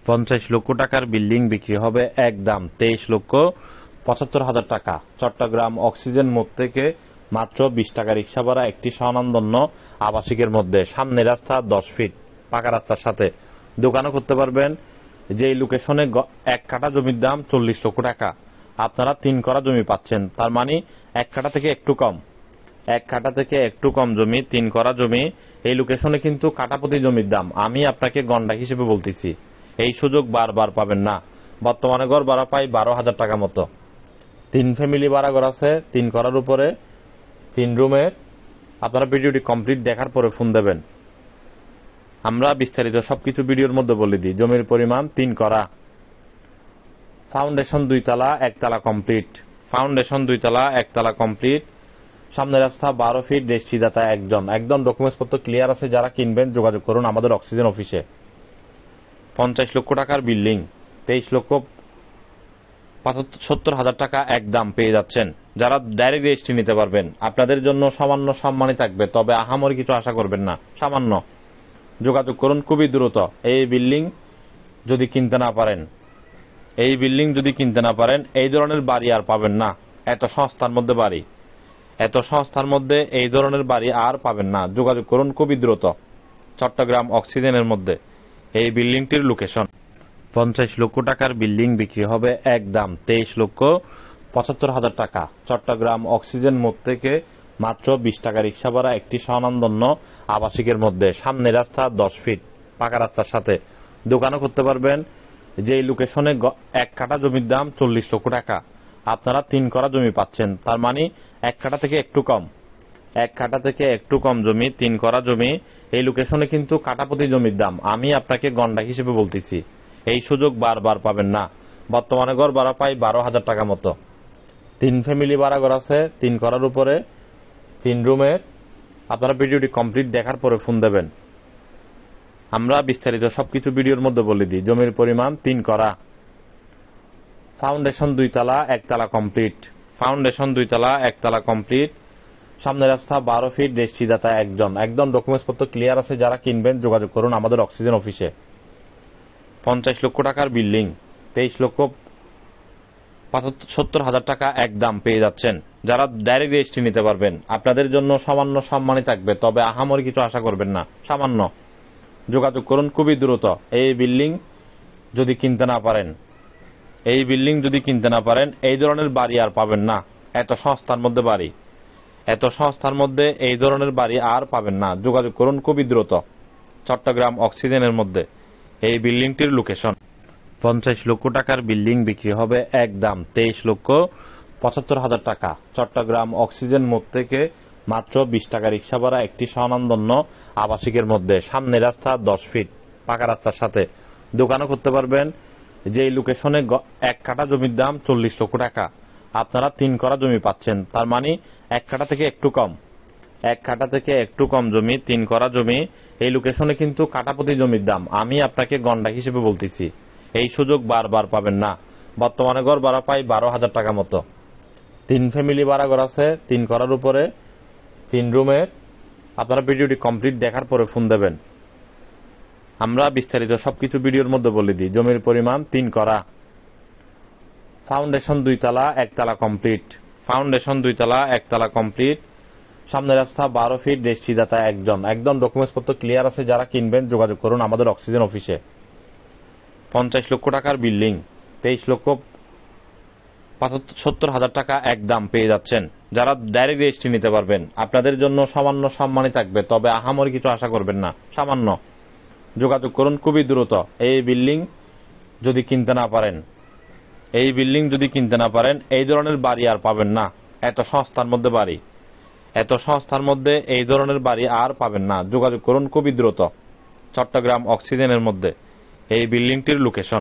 50 লক্ষ টাকার বিল্ডিং বিক্রি হবে একদম 23,75,000 টাকা। চট্টগ্রাম অক্সিজেন মোড় থেকে মাত্র 20 টাকা রিক্সা ভাড়া একটি স্বনামধন্য আবাসিকের মধ্যে, সামনে রাস্তা 10 ফিট পাকা রাস্তার সাথে দোকানও করতে পারবেন। যেই লোকেশনে 1 কাঠা জমির দাম 40 লক্ষ টাকা, আপনারা 3 করা জমি পাচ্ছেন। তার মানে 1 কাঠা থেকে একটু কম, 1 কাঠা থেকে একটু কম জমি, 3 করা জমি। এই লোকেশনে কিন্তু কাঠাপতি জমির দাম আমি আপনাকে গন্ডা হিসেবে বলতেছি, এই সুযোগ বারবার পাবেন না। বর্তমানে গড় ভাড়া পাই 12,000 টাকা মতো। 3 ফ্যামিলি ভাড়া ঘর আছে, 3 করার উপরে, 3 রুমের। আপনারা ভিডিওটি কমপ্লিট দেখার পরে ফোন দেবেন। আমরা বিস্তারিত সবকিছু ভিডিওর মধ্যে বলে দিই। জমির পরিমাণ 3 করা, ফাউন্ডেশন 2 তলা 1 তলা কমপ্লিট, ফাউন্ডেশন 2 তলা 1 তলা কমপ্লিট। সামনে রাস্তা 12 ফিট, রেজিস্ট্রিদাতা একদম ডকুমেন্টস পত্র ক্লিয়ার আছে। যারা কিনবেন যোগাযোগ করুন আমাদের অক্সিজেন অফিসে। 50 লক্ষ টাকার বিল্ডিং 23,75,000 টাকা একদম পেয়ে যাচ্ছেন। যারা ডাইরেক্ট রেজিস্ট্রি নিতে পারবেন, আপনাদের জন্য সামান্য সম্মানই থাকবে, তবে আহামরি কিছু আশা করবেন না, সামান্য। যোগাযোগ করুন খুবই দ্রুত। এই বিল্ডিং যদি কিনতে না পারেন, এই ধরনের বাড়ি আর পাবেন না। এত সস্তার মধ্যে এই ধরনের বাড়ি আর পাবেন না। যোগাযোগ করুন খুবই দ্রুত। চট্টগ্রাম অক্সিজেনের মধ্যে এই বিল্ডিংটির লোকেশন। 50 লক্ষ টাকার বিল্ডিং বিক্রি হবে একদম 23,75,000 টাকা। চট্টগ্রাম অক্সিজেন মোড় থেকে মাত্র 20 টাকা রিক্সা ভাড়া একটি স্বনামধন্য আবাসিকের মধ্যে, সামনে রাস্তা 10 ফিট পাকা রাস্তার সাথে দোকানও করতে পারবেন। যেই লোকেশনে 1 কাঠা জমির দাম 40 লক্ষ টাকা, আপনারা 3 করা জমি পাচ্ছেন। তার মানে 1 কাঠা থেকে একটু কম, 1 কাঠা থেকে একটু কম জমি, 3 করা জমি। এই লোকেশনে কিন্তু কাঠাপতি জমির দাম আমি আপনাকে গন্ডা হিসেবে বলতেছি, এই সুযোগ বারবার পাবেন না। বর্তমানে গড় ভাড়া পাই 12,000 টাকা মতো। 3 ফ্যামিলি ভাড়া ঘর আছে, 3 করার উপরে, 3 রুমের। আপনারা ভিডিওটি কমপ্লিট দেখার পরে ফোন দেবেন। আমরা বিস্তারিত সবকিছু ভিডিওর মধ্যে বলে দিই। জমির পরিমাণ 3 করা, ফাউন্ডেশন 2 তলা 1 তলা কমপ্লিট, ফাউন্ডেশন 2 তলা 1 তলা কমপ্লিট। সামনে রাস্তা 12 ফিট, রেজিস্ট্রিদাতা একদম ডকুমেন্টস পত্র ক্লিয়ার আছে। যারা কিনবেন যোগাযোগ করুন আমাদের অক্সিজেন অফিসে। 50 লক্ষ টাকার বিল্ডিং 23,75,000 টাকা একদম পেয়ে যাচ্ছেন। যারা ডাইরেক্ট রেজিস্ট্রি নিতে পারবেন, আপনাদের জন্য সামান্য সম্মানই থাকবে, তবে আহামরি কিছু আশা করবেন না, সামান্য। যোগাযোগ করুন খুবই দ্রুত। এই বিল্ডিং যদি কিনতে না পারেন, এই ধরনের বাড়ি আর পাবেন না। এত সস্তার মধ্যে এই ধরনের বাড়ি আর পাবেন না। যোগাযোগ করুন খুবই দ্রুত। চট্টগ্রাম অক্সিজেনের মধ্যে এই বিল্ডিংটির লোকেশন। 50 লক্ষ টাকার বিল্ডিং বিক্রি হবে একদম 23,75,000 টাকা। চট্টগ্রাম অক্সিজেন মোড় থেকে মাত্র 20 টাকা রিক্সা ভাড়া একটি স্বনামধন্য আবাসিকের মধ্যে, সামনে রাস্তা 10 ফিট পাকা রাস্তার সাথে দোকানও করতে পারবেন। যেই লোকেশনে 1 কাঠা জমির দাম 40 লক্ষ টাকা, আপনারা 3 করা জমি পাচ্ছেন। তার মানে 1 কাঠা থেকে একটু কম, 1 কাঠা থেকে একটু কম জমি, 3 করা জমি। এই লোকেশনে কিন্তু কাঠাপতি জমির দাম আমি আপনাকে গন্ডা হিসেবে বলতেছি, এই সুযোগ বারবার পাবেন না। বর্তমানে গড় ভাড়া পাই 12,000 টাকা মতো। 3 ফ্যামিলি ভাড়া ঘর আছে, 3 করার উপরে, 3 রুমের। আপনারা ভিডিওটি কমপ্লিট দেখার পরে ফোন দেবেন। আমরা বিস্তারিত সবকিছু ভিডিওর মধ্যে বলে দিই। জমির পরিমাণ 3 করা, ফাউন্ডেশন 2 তলা 1 তলা কমপ্লিট, ফাউন্ডেশন 2 তলা 1 তলা কমপ্লিট। সামনে রাস্তা 12 ফিট, রেজিস্ট্রিদাতা একদম ডকুমেন্টস পত্র ক্লিয়ার আছে। যারা কিনবেন যোগাযোগ করুন আমাদের অক্সিজেন অফিসে। 50 লক্ষ টাকার বিল্ডিং 23,75,000 টাকা একদম পেয়ে যাচ্ছেন। যারা ডাইরেক্ট রেজিস্ট্রি নিতে পারবেন, আপনাদের জন্য সামান্য সম্মানই থাকবে, তবে আহামরি কিছু আশা করবেন না, সামান্য। যোগাযোগ করুন খুবই দ্রুত। এই বিল্ডিং যদি কিনতে না পারেন, এই ধরনের বাড়ি আর পাবেন না। এত সস্তার মধ্যে এই ধরনের বাড়ি আর পাবেন না। যোগাযোগ করুন খুবই দ্রুত। চট্টগ্রাম অক্সিজেনের মধ্যে এই বিল্ডিংটির লোকেশন।